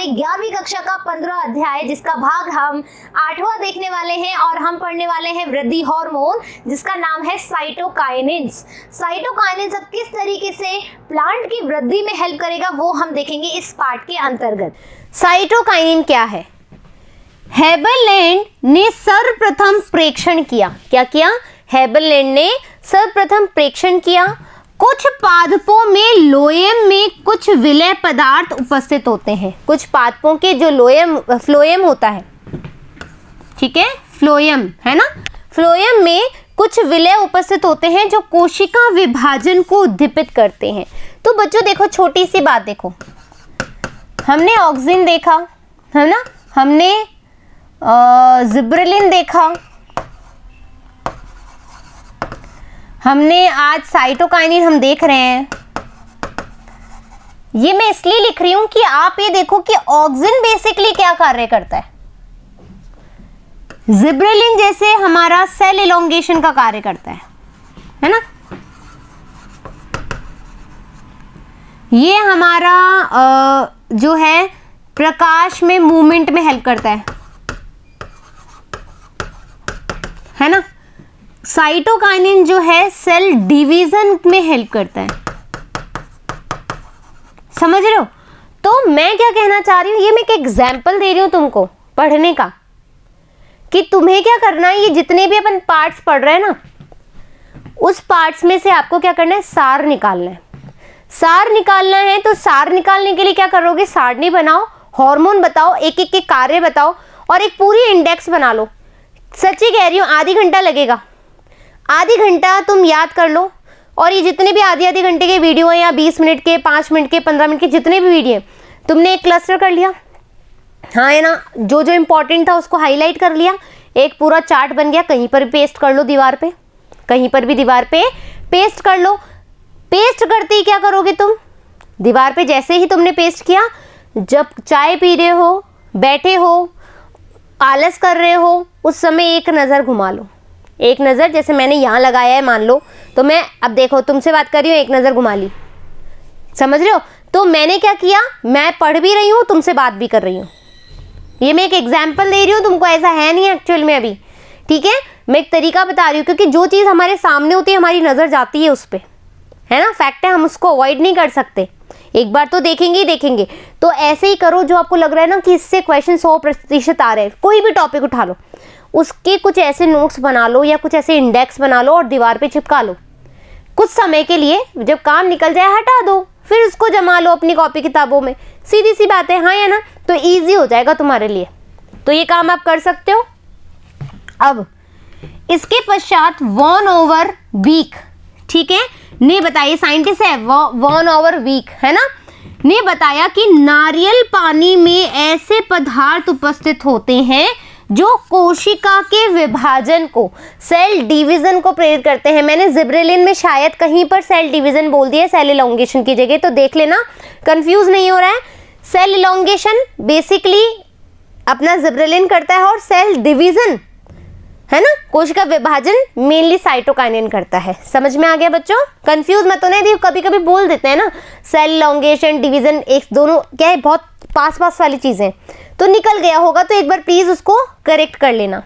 हमारे 11वीं कक्षा का 15 अध्याय जिसका भाग हम 8वां देखने वाले हैं और हम पढ़ने वाले हैं वृद्धि हार्मोन जिसका नाम है साइटोकाइनिन्स। साइटोकाइनिन्स अब किस तरीके से प्लांट की वृद्धि में हेल्प करेगा वो हम देखेंगे इस पार्ट के अंतर्गत। साइटोकाइनिन क्या है? हेबरलैंड ने सर्वप्रथम प्रेक्षण किया। क्या किया? हेबरलैंड ने सर्वप्रथम प्रेक्षण किया। कुछ पादपों में लोएम में कुछ विलय पदार्थ उपस्थित होते हैं। कुछ पादपों के जो फ्लोएम होता है, ठीक है, फ्लोएम है ना, फ्लोएम में कुछ विलय उपस्थित होते हैं जो कोशिका विभाजन को उद्दीपित करते हैं। तो बच्चों देखो, छोटी सी बात देखो, हमने ऑक्सिन देखा है ना, हमने जिब्रेलिन देखा, हमने आज साइटोकाइनिन हम देख रहे हैं। ये मैं इसलिए लिख रही हूं कि आप ये देखो कि ऑक्सिन बेसिकली क्या कार्य करता है। जिब्रेलिन जैसे हमारा सेल इलोंगेशन का कार्य करता है ना। ये हमारा जो है प्रकाश में मूवमेंट में हेल्प करता है ना। साइटोकाइनिन जो है सेल डिवीजन में हेल्प करता है। समझ रहे हो? तो मैं क्या कहना चाह रही हूं, ये मैं एक एग्जाम्पल दे रही हूं तुमको पढ़ने का कि तुम्हें क्या करना है। ये जितने भी अपन पार्ट्स पढ़ रहे हैं ना, उस पार्ट्स में से आपको क्या करना है, सार निकालना है। सार निकालना है तो सार निकालने के लिए क्या करोगे, सारणी बनाओ, हार्मोन बताओ, एक एक के कार्य बताओ और एक पूरी इंडेक्स बना लो। सच्ची कह रही हूं, आधी घंटा लगेगा। आधी घंटा तुम याद कर लो और ये जितने भी आधे घंटे के वीडियो हैं या 20 मिनट के, 5 मिनट के, 15 मिनट के जितने भी वीडियो हैं, तुमने एक क्लस्टर कर लिया, हाँ है ना, जो जो इंपॉर्टेंट था उसको हाईलाइट कर लिया, एक पूरा चार्ट बन गया। कहीं पर भी पेस्ट कर लो दीवार पे, कहीं पर भी दीवार पे पेस्ट कर लो। पेस्ट करते ही क्या करोगे तुम, दीवार पे जैसे ही तुमने पेस्ट किया, जब चाय पी रहे हो, बैठे हो, आलस कर रहे हो, उस समय एक नज़र घुमा लो। एक नज़र जैसे मैंने यहाँ लगाया है मान लो, तो मैं अब देखो तुमसे बात कर रही हूँ, एक नज़र घुमा ली। समझ रहे हो? तो मैंने क्या किया, मैं पढ़ भी रही हूँ, तुमसे बात भी कर रही हूँ। ये मैं एक एग्जाम्पल दे रही हूँ तुमको, ऐसा है नहीं एक्चुअल में अभी, ठीक है। मैं एक तरीका बता रही हूँ क्योंकि जो चीज़ हमारे सामने होती है हमारी नज़र जाती है उस पर, है ना, फैक्ट है, हम उसको अवॉइड नहीं कर सकते। एक बार तो देखेंगे ही देखेंगे। तो ऐसे ही करो, जो आपको लग रहा है ना कि इससे क्वेश्चन 100% आ रहे हैं, कोई भी टॉपिक उठा लो, उसके कुछ ऐसे नोट्स बना लो या कुछ ऐसे इंडेक्स बना लो और दीवार पे चिपका लो। कुछ समय के लिए, जब काम निकल जाए हटा दो, फिर उसको जमा लो अपनी कॉपी किताबों में। सीधी सी बात है, हाँ या ना, तो इजी हो जाएगा तुम्हारे लिए। तो ये काम आप कर सकते हो। अब इसके पश्चात वॉन ओवर वीक, ठीक है, ने बताया, साइंटिस्ट है वॉन ओवर वीक, है ना, ने बताया कि नारियल पानी में ऐसे पदार्थ उपस्थित होते हैं जो कोशिका के विभाजन को, सेल डिवीजन को प्रेरित करते हैं। मैंने जिब्रेलिन में शायद कहीं पर सेल डिवीजन बोल दिया सेल इलोंगेशन की जगह, तो देख लेना, कंफ्यूज नहीं हो रहा है। सेल इलोंगेशन बेसिकली अपना जिब्रेलिन करता है और सेल डिवीजन, है ना, कोशिका विभाजन मेनली साइटोकाइनिन करता है। समझ में आ गया बच्चों? कंफ्यूज मत होना। देखो कभी कभी बोल देते हैं ना, सेल इलोंगेशन, डिवीजन, एक दोनों क्या है, बहुत पास पास वाली चीजें, तो निकल गया होगा तो एक बार प्लीज उसको करेक्ट कर लेना।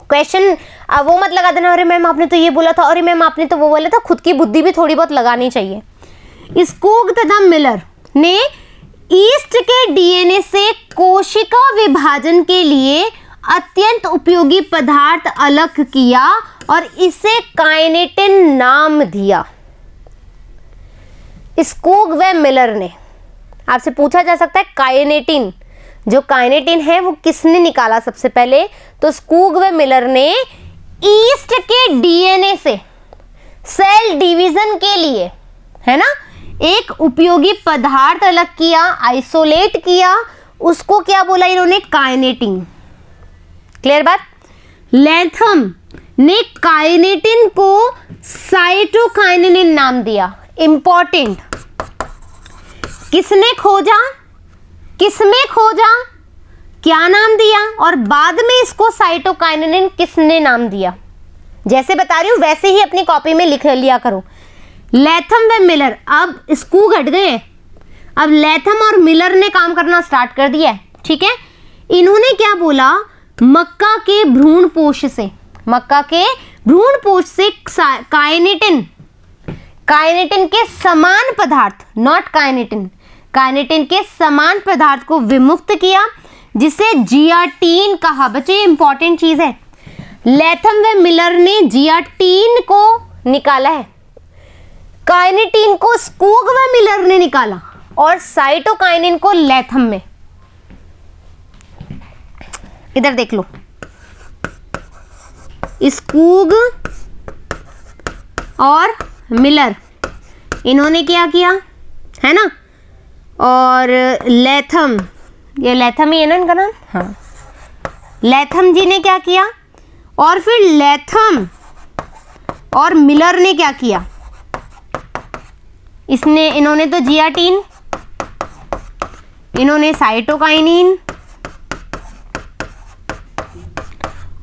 क्वेश्चन वो मत लगा देना, अरे मैम आपने तो ये बोला था, अरे मैम आपने तो वो बोला था। खुद की बुद्धि भी थोड़ी बहुत लगानी चाहिए। स्कोग तथा मिलर ने ईस्ट के डीएनए से कोशिका विभाजन के लिए अत्यंत उपयोगी पदार्थ अलग किया और इसे काइनेटिन नाम दिया। स्कोग व मिलर ने, आपसे पूछा जा सकता है काइनेटिन, जो काइनेटिन है वो किसने निकाला सबसे पहले, तो स्कोग व मिलर ने ईस्ट के डीएनए से सेल डिवीजन के लिए, है ना, एक उपयोगी पदार्थ अलग किया, आइसोलेट किया, उसको क्या बोला इन्होंने, काइनेटिन। क्लियर बात? लैथम ने काइनेटिन को साइटोकाइनिन नाम दिया। इंपॉर्टेंट, किसने खोजा, किसमें खोजा, क्या नाम दिया और बाद में इसको साइटोकाइनिन किसने नाम दिया। जैसे बता रही हूं वैसे ही अपनी कॉपी में लिख लिया करो। लैथम व मिलर, अब स्कूग हट गए, अब लैथम और मिलर ने काम करना स्टार्ट कर दिया है, ठीक है। इन्होंने क्या बोला, मक्का के भ्रूणपोष से, मक्का के भ्रूणपोष से काइनेटिन, काइनेटिन के समान पदार्थ, नॉट काइनेटिन, काइनेटिन के समान पदार्थ को विमुक्त किया, जिसे जियाटीन कहा। बच्चों ये इंपॉर्टेंट चीज है, लैथम व मिलर ने जियाटीन को निकाला है, काइनेटिन को स्कूग व मिलर ने निकाला, और साइटोकाइनिन को लैथम में। इधर देख लो, स्कूग और मिलर इन्होंने क्या किया है ना, और लैथम, ये लैथम ही है ना इनका नाम, हाँ, लैथम जी ने क्या किया, और फिर लैथम और मिलर ने क्या किया, इन्होंने तो जियाटीन, इन्होंने साइटोकाइनिन,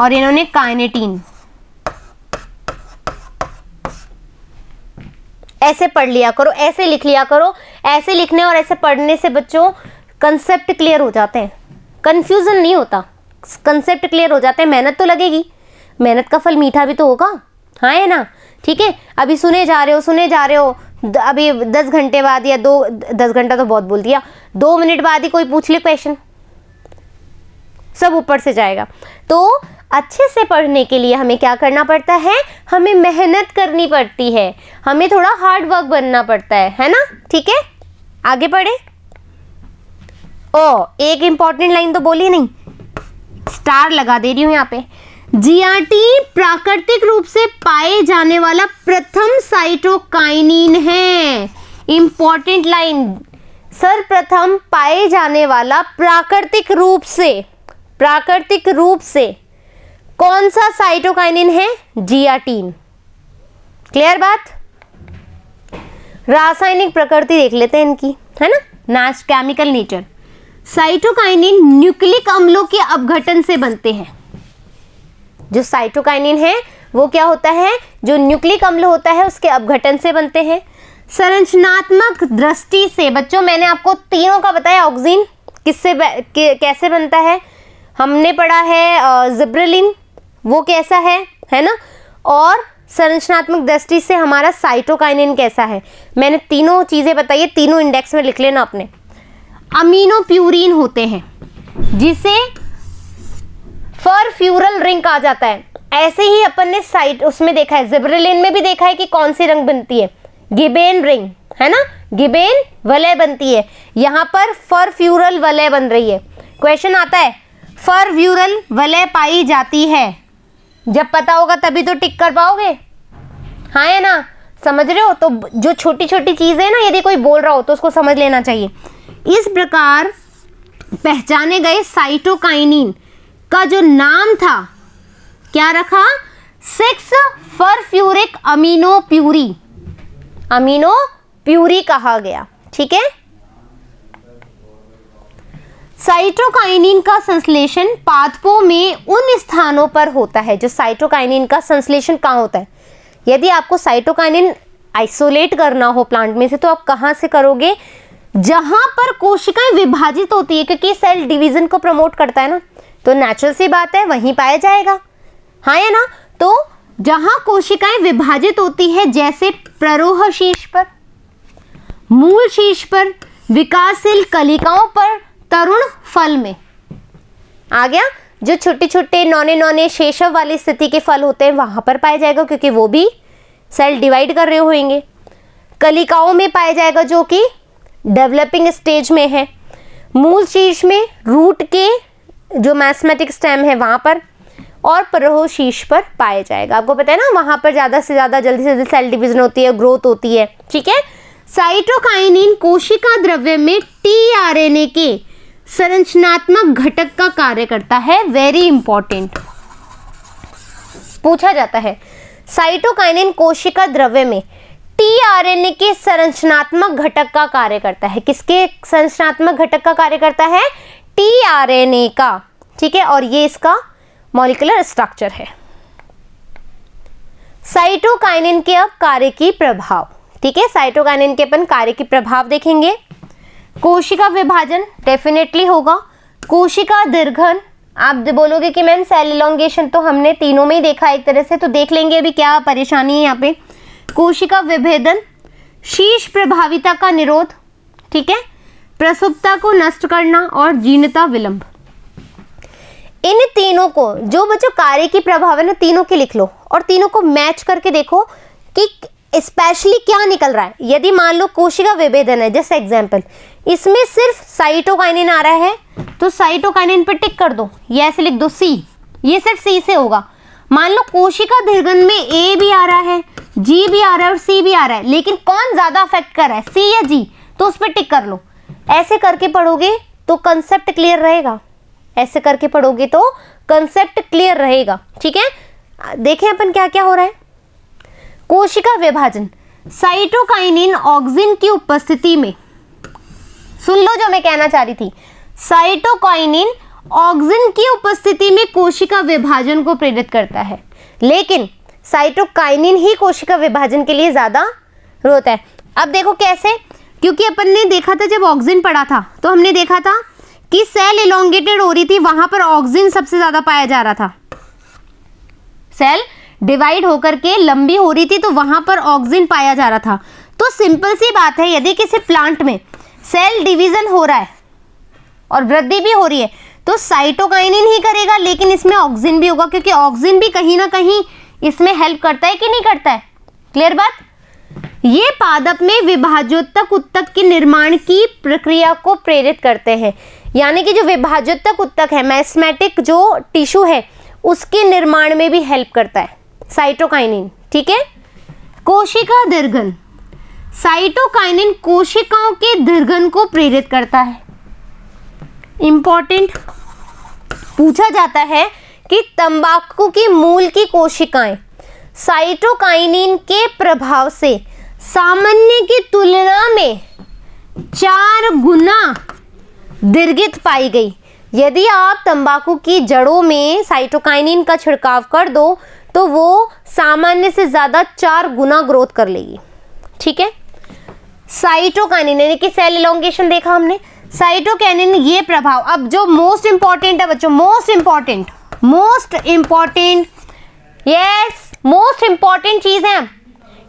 और इन्होंने काइनेटीन। ऐसे पढ़ लिया करो, ऐसे लिख लिया करो। ऐसे लिखने और ऐसे पढ़ने से बच्चों कंसेप्ट क्लियर हो जाते हैं, कंफ्यूजन नहीं होता, कंसेप्ट क्लियर हो जाते हैं। मेहनत तो लगेगी, मेहनत का फल मीठा भी तो होगा, हाँ है ना, ठीक है। अभी सुने जा रहे हो, अभी 10 घंटे बाद या 10 घंटा तो बहुत बोल दिया, 2 मिनट बाद ही कोई पूछ ले क्वेश्चन, सब ऊपर से जाएगा। तो अच्छे से पढ़ने के लिए हमें क्या करना पड़ता है, हमें मेहनत करनी पड़ती है, हमें थोड़ा हार्ड वर्क बनना पड़ता है ना, ठीक है। आगे बढ़े। एक इंपॉर्टेंट लाइन तो बोली नहीं, स्टार लगा दे रही हूं यहाँ पे। जियाटीन प्राकृतिक रूप से पाए जाने वाला प्रथम साइटोकाइनिन है। इंपॉर्टेंट लाइन, सर्वप्रथम पाए जाने वाला प्राकृतिक रूप से कौन सा साइटोकाइनिन है, जियाटीन। क्लियर बात। रासायनिक प्रकृति देख लेते हैं इनकी, है ना, केमिकल नेचर। साइटोकाइनिन न्यूक्लिक अम्लों के अपघटन से बनते हैं। जो साइटोकाइनिन है वो क्या होता है, जो न्यूक्लिक अम्ल होता है उसके अपघटन से बनते हैं। संरचनात्मक दृष्टि से बच्चों मैंने आपको तीनों का बताया, ऑक्सीन किससे कैसे बनता है, हमने पढ़ा है जिब्रेलिन वो कैसा है ना, और संरचनात्मक दृष्टि से हमारा साइटोकाइनिन कैसा है, मैंने तीनों चीजें बताई है, तीनों इंडेक्स में लिख लेना आपने। अमीनोप्यूरिन होते हैं जिसे परफ्यूरल रिंग कहा जाता है। ऐसे ही अपन ने उसमें देखा है, जिब्रेलिन में भी देखा है कि कौन सी रिंग बनती है, गिबेन रिंग, है ना, गिबेन वलय बनती है, यहाँ पर परफ्यूरल वलय बन रही है। क्वेश्चन आता है परफ्यूरल वलय पाई जाती है, जब पता होगा तभी तो टिक कर पाओगे, हाँ है ना, समझ रहे हो। तो जो छोटी छोटी चीजें है ना, यदि कोई बोल रहा हो तो उसको समझ लेना चाहिए। इस प्रकार पहचाने गए साइटोकाइनिन का जो नाम था क्या रखा, 6 परफ्यूरिक अमीनोप्यूरी कहा गया, ठीक है। साइटोकाइनिन का संश्लेषण पादपों में उन स्थानों पर होता है, जो साइटोकाइनिन का संश्लेषण कहाँ होता है। यदि आपको साइटोकाइनिन आइसोलेट करना हो प्लांट में से तो आप कहाँ से करोगे, जहां पर कोशिकाएं विभाजित होती है, क्योंकि सेल डिवीजन को प्रमोट करता है ना, तो नेचुरल सी बात है वहीं पाया जाएगा, हाँ है ना। तो जहां कोशिकाएं विभाजित होती है, जैसे प्ररोह शीर्ष पर, मूल शीर्ष पर, विकासशील कलिकाओं पर, तरुण फल में, आ गया। जो छोटे छोटे नौने शेषव वाली स्थिति के फल होते हैं वहां पर पाया जाएगा, क्योंकि वो भी सेल डिवाइड कर रहे होंगे। कलिकाओं में पाया जाएगा जो कि डेवलपिंग स्टेज में है। मूल शीर्ष में रूट के जो मैस्मेटिक स्टेम है वहां पर, और प्ररोह शीर्ष पर पाया जाएगा। आपको पता है ना, वहां पर ज्यादा से ज्यादा जल्दी से जल्दी सेल डिवीजन होती है, ग्रोथ होती है, ठीक है। साइटोकाइनिन कोशिका द्रव्य में टीआरएनए के संरचनात्मक घटक का कार्य करता है। वेरी इंपॉर्टेंट पूछा जाता है, साइटोकाइनिन कोशिका द्रव्य में टीआरएनए के संरचनात्मक घटक का कार्य करता है। किसके संरचनात्मक घटक का कार्य करता है, टीआरएनए का, ठीक है। और ये इसका मॉलिक्यूलर स्ट्रक्चर है। साइटोकाइनिन के अब कार्य की प्रभाव, ठीक है, साइटोकाइनिन के अपन कार्य की प्रभाव देखेंगे। कोशिका विभाजन डेफिनेटली होगा। कोशिका दीर्घन, आप बोलोगे कि मैम सेल इलोंगेशन तो हमने तीनों में ही देखा एक तरह से, तो देख लेंगे अभी क्या परेशानी है यहाँ पे। कोशिका विभेदन, शीर्ष प्रभाविता का निरोध, ठीक है, प्रसुप्ता को नष्ट करना और जीर्णता विलंब। इन तीनों को जो बच्चों कार्य की प्रभावन है तीनों के लिख लो और तीनों को मैच करके देखो कि स्पेशली क्या निकल रहा है। यदि मान लो कोशिका विभेदन है जैसे एग्जांपल, इसमें सिर्फ साइटोकाइनिन आ रहा है तो साइटोकाइनिन पे टिक कर दो, ये ऐसे लिख दो सी, ये सिर्फ सी से होगा। मान लो कोशिका दीर्घन में ए भी आ रहा है, जी भी आ रहा है और सी भी आ रहा है, लेकिन कौन ज्यादा अफेक्ट कर रहा है, सी या जी, तो उस पर टिक कर लो। ऐसे करके पढ़ोगे तो कंसेप्ट क्लियर रहेगा, ऐसे करके पढ़ोगे तो कंसेप्ट क्लियर रहेगा, ठीक है। देखें अपन क्या क्या हो रहा है। कोशिका विभाजन, साइटोकाइनिन ऑक्सिन की उपस्थिति में, सुन लो जो मैं कहना चाह रही थी, साइटोकाइनिन ऑक्सिन की उपस्थिति में कोशिका विभाजन को प्रेरित करता है, लेकिन साइटोकाइनिन ही कोशिका विभाजन के लिए ज्यादा होता है। अब देखो कैसे, क्योंकि अपन ने देखा था जब ऑक्सिन पढ़ा था तो हमने देखा था कि सेल इलोंगेटेड हो रही थी, वहां पर ऑक्सिन सबसे ज्यादा पाया जा रहा था। सेल डिवाइड होकर के लंबी हो रही थी तो वहां पर ऑक्सिन पाया जा रहा था। तो सिंपल सी बात है, यदि किसी प्लांट में सेल डिवीजन हो रहा है और वृद्धि भी हो रही है तो साइटोकाइनिन ही करेगा, लेकिन इसमें ऑक्सिन भी होगा, क्योंकि ऑक्सिन भी कहीं ना कहीं इसमें हेल्प करता है कि नहीं करता है। क्लियर बात। ये पादप में विभाजोत्तक उत्तक के निर्माण की प्रक्रिया को प्रेरित करते हैं, यानी कि जो विभाजोत्तक उत्तक है, मैस्मेटिक जो टिश्यू है, उसके निर्माण में भी हेल्प करता है साइटोकाइनिन, ठीक है। कोशिका दीर्घन, साइटोकाइनिन कोशिकाओं के दीर्घन को प्रेरित करता है। इंपॉर्टेंट पूछा जाता है कि तंबाकू की मूल की कोशिकाएं साइटोकाइनिन के प्रभाव से सामान्य की तुलना में 4 गुना दीर्घित पाई गई। यदि आप तंबाकू की जड़ों में साइटोकाइनिन का छिड़काव कर दो तो वो सामान्य से ज्यादा 4 गुना ग्रोथ कर लेगी, ठीक है। साइटोकाइनिन यानी कि सेल इलोंगेशन देखा हमने, साइटोकाइनिन ये प्रभाव। अब जो मोस्ट इंपॉर्टेंट है बच्चों, most important yes most important चीज है,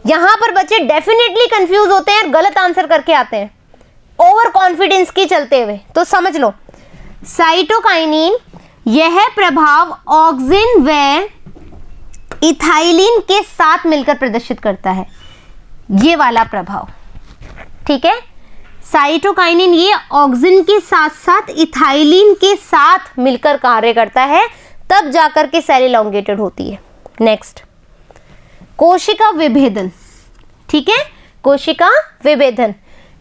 यहां पर बच्चे डेफिनेटली कंफ्यूज होते हैं और गलत आंसर करके आते हैं ओवर कॉन्फिडेंस की चलते हुए। तो समझ लो, साइटोकाइनिन यह प्रभाव ऑक्सिन व इथाइलिन के साथ मिलकर प्रदर्शित करता है, ये वाला प्रभाव, ठीक है। साइटोकाइनिन ये ऑक्सिन के साथ साथ इथाइलिन के साथ मिलकर कार्य करता है, तब जाकर के सेल इलोंगेटेड होती है। नेक्स्ट, कोशिका विभेदन, ठीक है। कोशिका विभेदन,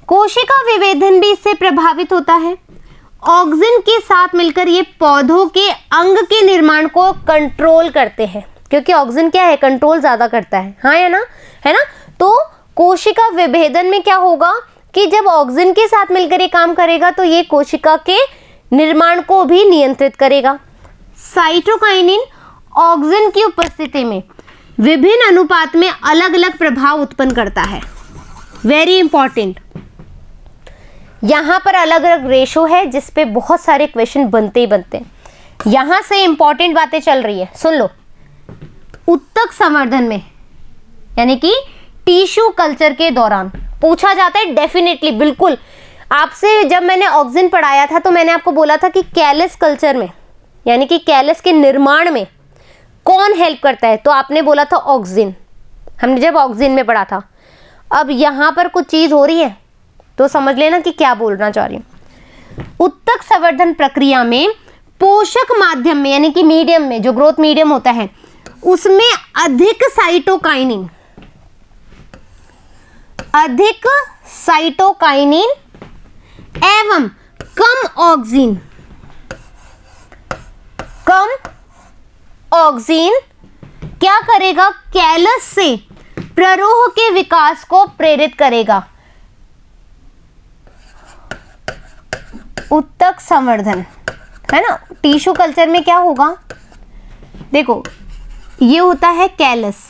कोशिका विभेदन भी इससे प्रभावित होता है। ऑक्सिन के साथ मिलकर ये पौधों के अंग के निर्माण को कंट्रोल करते हैं, क्योंकि ऑक्सिन क्या है, कंट्रोल ज्यादा करता है, हाँ या ना, है ना। तो कोशिका विभेदन में क्या होगा कि जब ऑक्सिन के साथ मिलकर ये काम करेगा तो ये कोशिका के निर्माण को भी नियंत्रित करेगा। साइटोकाइनिन ऑक्सिन की उपस्थिति में विभिन्न अनुपात में अलग अलग प्रभाव उत्पन्न करता है। वेरी इंपॉर्टेंट, यहां पर अलग अलग रेशो है जिसपे बहुत सारे क्वेश्चन बनते ही बनते हैं। यहां से इंपॉर्टेंट बातें चल रही है, सुन लो। उत्तक संवर्धन में यानी कि टिश्यू कल्चर के दौरान पूछा जाता है डेफिनेटली, बिल्कुल। आपसे जब मैंने ऑक्सिन पढ़ाया था तो मैंने आपको बोला था कि कैलस कल्चर में यानी कि कैलस के निर्माण में कौन हेल्प करता है, तो आपने बोला था ऑक्सिन, हमने जब ऑक्सिन में पढ़ा था। अब यहां पर कुछ चीज हो रही है तो समझ लेना कि क्या बोलना चाह रही हूं। उत्तक संवर्धन प्रक्रिया में पोषक माध्यम में यानी कि मीडियम में, जो ग्रोथ मीडियम होता है, उसमें अधिक साइटोकाइनिन एवं कम ऑक्सिन क्या करेगा, कैलस से प्ररोह के विकास को प्रेरित करेगा। उत्तक संवर्धन है ना, टिश्यू कल्चर में क्या होगा, देखो ये होता है कैलस,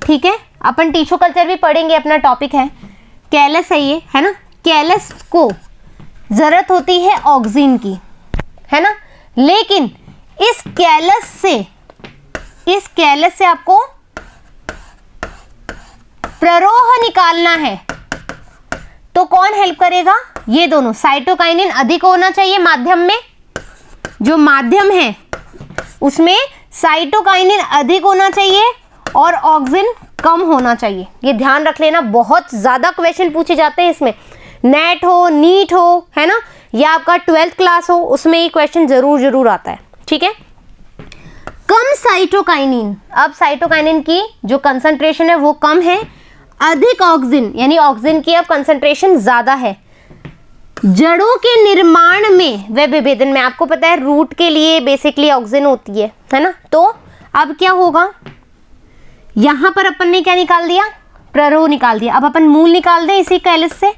ठीक है। अपन टिश्यू कल्चर भी पढ़ेंगे, अपना टॉपिक है कैलस है ये, है ना। कैलस को जरूरत होती है ऑक्सिन की, है ना, लेकिन इस कैलस से आपको प्ररोह निकालना है, तो कौन हेल्प करेगा? ये दोनों, साइटोकाइनिन अधिक होना चाहिए माध्यम में, जो माध्यम है उसमें साइटोकाइनिन अधिक होना चाहिए और ऑक्सिन कम होना चाहिए। ये ध्यान रख लेना, बहुत ज्यादा क्वेश्चन पूछे जाते हैं इसमें, नेट हो, नीट हो, है ना, या आपका 12th क्लास हो, उसमें ये क्वेश्चन जरूर आता है, ठीक है। कम साइटोकाइनिन, अब साइटोकाइनिन की जो कंसंट्रेशन है वो कम है, अधिक ऑक्सिन यानी ऑक्सिन की अब कंसंट्रेशन ज्यादा है। जड़ों के निर्माण में व विभेदन में, आपको पता है रूट के लिए बेसिकली ऑक्सिन होती है ना, तो अब क्या होगा, यहां पर अपन ने क्या निकाल दिया? प्ररोह निकाल दिया। अब अपन मूल निकाल दें इसी कैलस से,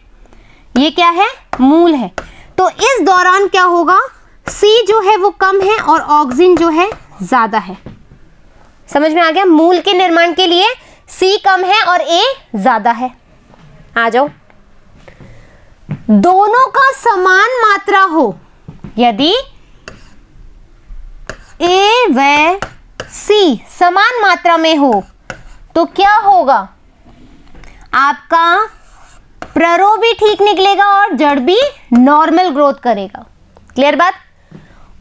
ये क्या है? मूल है। तो इस दौरान क्या होगा, C जो है वो कम है और ऑक्सिन जो है ज्यादा है। समझ में आ गया? मूल के निर्माण के लिए C कम है और A ज्यादा है। आ जाओ, दोनों का समान मात्रा हो, यदि A व C समान मात्रा में हो तो क्या होगा, आपका प्ररोह भी ठीक निकलेगा और जड़ भी नॉर्मल ग्रोथ करेगा। क्लियर बात?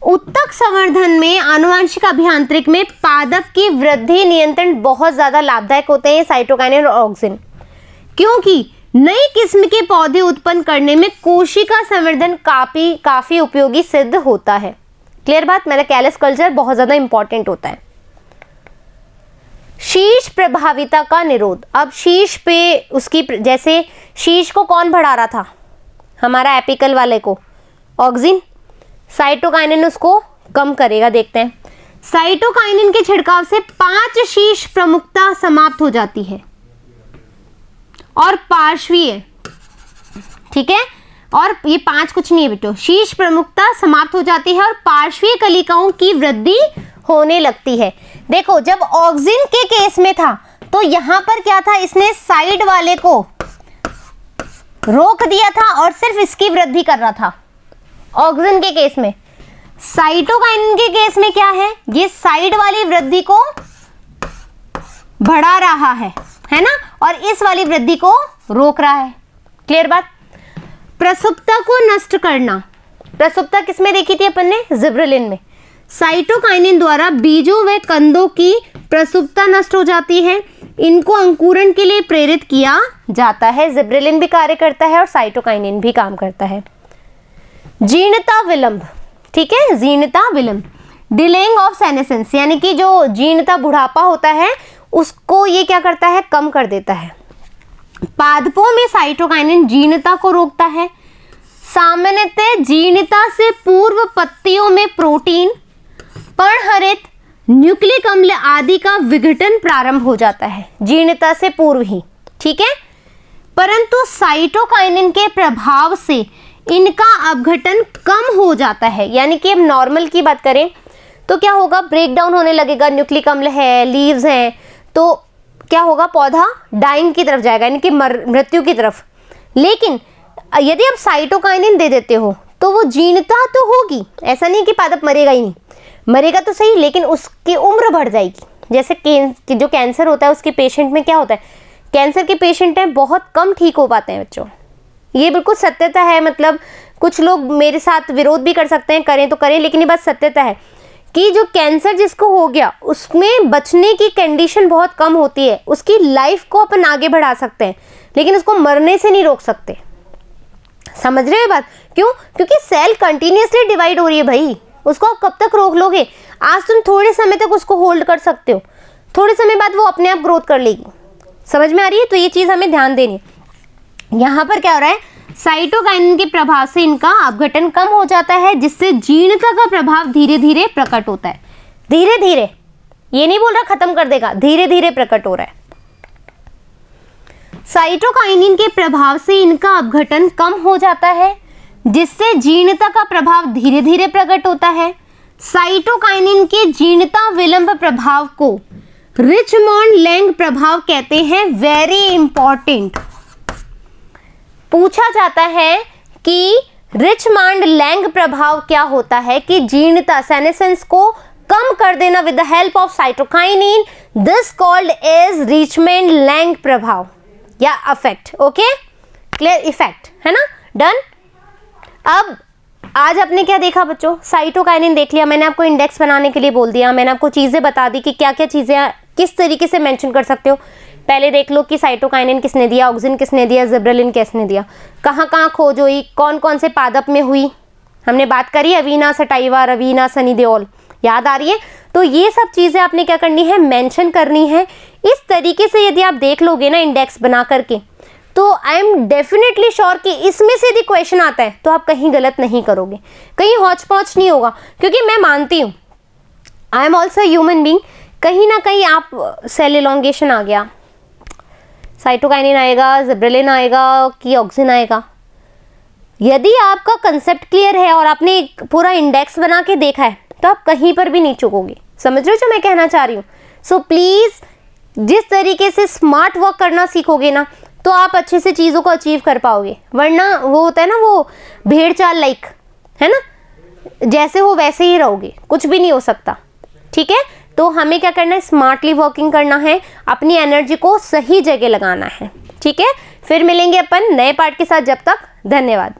उत्तक संवर्धन में आनुवंशिक अभियांत्रिक में पादप की वृद्धि नियंत्रण बहुत ज्यादा लाभदायक होते हैं साइटोकाइनिन और ऑक्सिन, क्योंकि नई किस्म के पौधे उत्पन्न करने में कोशिका संवर्धन काफी उपयोगी सिद्ध होता है। क्लियर बात? मेरा कैलस कल्चर बहुत ज्यादा इंपॉर्टेंट होता है। शीर्ष प्रभाविता का निरोध, अब शीर्ष पे उसकी, जैसे शीर्ष को कौन बढ़ा रहा था? हमारा एपिकल वाले को ऑक्सिन, साइटोकाइनिन उसको कम करेगा। देखते हैं, साइटोकाइनिन के छिड़काव से 5 शीर्ष प्रमुखता समाप्त हो जाती है और पार्श्वीय, ठीक है, और ये 5 कुछ नहीं है बेटो, शीर्ष प्रमुखता समाप्त हो जाती है और पार्श्वीय कलिकाओं की वृद्धि होने लगती है। देखो, जब ऑक्सिन के केस में था तो यहां पर क्या था, इसने साइड वाले को रोक दिया था और सिर्फ इसकी वृद्धि कर रहा था ऑक्सिन के केस में। साइटोकाइनिन के केस में क्या है, ये साइड वाली वृद्धि को बढ़ा रहा है ना, और इस वाली वृद्धि को रोक रहा है। क्लियर बात? प्रसुप्ता को नष्ट करना, प्रसुप्ता किसमें देखी थी अपन ने? जिब्रेलिन में। साइटोकाइनिन द्वारा बीजों व कंदों की प्रसुप्ता नष्ट हो जाती है, इनको अंकुरण के लिए प्रेरित किया जाता है। जिब्रेलिन भी कार्य करता है और साइटोकाइनिन भी काम करता है। जीर्णता विलंब, ठीक है, जीर्णता विलंब, डिलेइंग ऑफ सेनेसेंस, यानी कि जो जीर्णता बुढ़ापा होता है उसको ये क्या करता है, कम कर देता है। पादपों में साइटोकाइनिन जीर्णता को रोकता है। सामान्यतः जीर्णता से पूर्व पत्तियों में प्रोटीन, पर्णहरित, न्यूक्लिक अम्ल आदि का विघटन प्रारंभ हो जाता है जीर्णता से पूर्व ही, ठीक है। परंतु साइटोकाइनिन के प्रभाव से इनका अपघटन कम हो जाता है, यानी कि अब नॉर्मल की बात करें तो क्या होगा, ब्रेक डाउन होने लगेगा, न्यूक्लिक अम्ल है, लीव्स हैं, तो क्या होगा, पौधा डाइंग की तरफ जाएगा, यानी कि मृत्यु की तरफ। लेकिन यदि आप साइटोकाइनिन दे देते हो तो वो जीर्णता तो होगी, ऐसा नहीं कि पादप मरेगा ही नहीं, मरेगा तो सही लेकिन उसकी उम्र बढ़ जाएगी। जैसे जो कैंसर होता है उसके पेशेंट में क्या होता है, कैंसर के पेशेंट हैं बहुत कम ठीक हो पाते हैं बच्चों, ये बिल्कुल सत्यता है। मतलब कुछ लोग मेरे साथ विरोध भी कर सकते हैं, करें तो करें, लेकिन ये बात सत्यता है कि जो कैंसर जिसको हो गया उसमें बचने की कंडीशन बहुत कम होती है। उसकी लाइफ को अपन आगे बढ़ा सकते हैं लेकिन उसको मरने से नहीं रोक सकते। समझ रहे हो बात? क्यों? क्योंकि सेल कंटिन्यूअसली डिवाइड हो रही है भाई, उसको आप कब तक रोक लोगे? आज तुम थोड़े समय तक उसको होल्ड कर सकते हो, थोड़े समय बाद वो अपने आप ग्रोथ कर लेगी। समझ में आ रही है? तो ये चीज हमें ध्यान देनी है। यहाँ पर क्या हो रहा है, साइटोकाइनिन के प्रभाव से इनका अपघटन कम हो जाता है, जिससे जीर्णता का प्रभाव धीरे धीरे प्रकट होता है। धीरे धीरे, ये नहीं बोल रहा खत्म कर देगा, धीरे धीरे प्रकट हो रहा है। साइटोकाइनिन के प्रभाव से इनका अपघटन कम हो जाता है, जिससे जीर्णता का प्रभाव धीरे धीरे प्रकट होता है। साइटोकाइनिन के जीर्णता विलंब प्रभाव को रिचमोंड लैंग प्रभाव कहते हैं। वेरी इंपॉर्टेंट, पूछा जाता है कि रिचमांड लैंग प्रभाव क्या होता है कि जीर्णता सेनेसेंस को कम कर देना with the help of cytokinin, this called is Richmond Lang प्रभाव या अफेक्ट। ओके, क्लियर, इफेक्ट है ना, डन। अब आज आपने क्या देखा बच्चों, साइटोकाइनिन देख लिया, मैंने आपको इंडेक्स बनाने के लिए बोल दिया, मैंने आपको चीजें बता दी कि क्या क्या चीजें किस तरीके से मेंशन कर सकते हो। पहले देख लो कि साइटोकाइनिन किसने दिया, ऑक्सिन किसने दिया, जिब्रेलिन किसने दिया, कहाँ कहाँ खोज हुई, कौन कौन से पादप में हुई, हमने बात करी अवीना सटाइवा, रवीना सनीदेओल, याद आ रही है। तो ये सब चीजें आपने क्या करनी है, मेंशन करनी है। इस तरीके से यदि आप देख लोगे ना इंडेक्स बना करके, तो आई एम डेफिनेटली श्योर कि इसमें से यदि क्वेश्चन आता है तो आप कहीं गलत नहीं करोगे, कहीं हौच पौच नहीं होगा, क्योंकि मैं मानती हूँ I am also human being, कहीं ना कहीं आप सेल इलोंगेशन आ गया, साइटोकाइनिन आएगा, जिब्रेलिन आएगा कि ऑक्सिन आएगा। यदि आपका कंसेप्ट क्लियर है और आपने एक पूरा इंडेक्स बना के देखा है तो आप कहीं पर भी नहीं चूकोगे। समझ रहे हो जो मैं कहना चाह रही हूँ। सो प्लीज जिस तरीके से स्मार्ट वर्क करना सीखोगे ना तो आप अच्छे से चीज़ों को अचीव कर पाओगे, वरना वो होता है ना वो भेड़ चाल लाइक, है ना, जैसे हो वैसे ही रहोगे, कुछ भी नहीं हो सकता। ठीक है, तो हमें क्या करना है, स्मार्टली वर्किंग करना है, अपनी एनर्जी को सही जगह लगाना है। ठीक है, फिर मिलेंगे अपन नए पार्ट के साथ, जब तक धन्यवाद।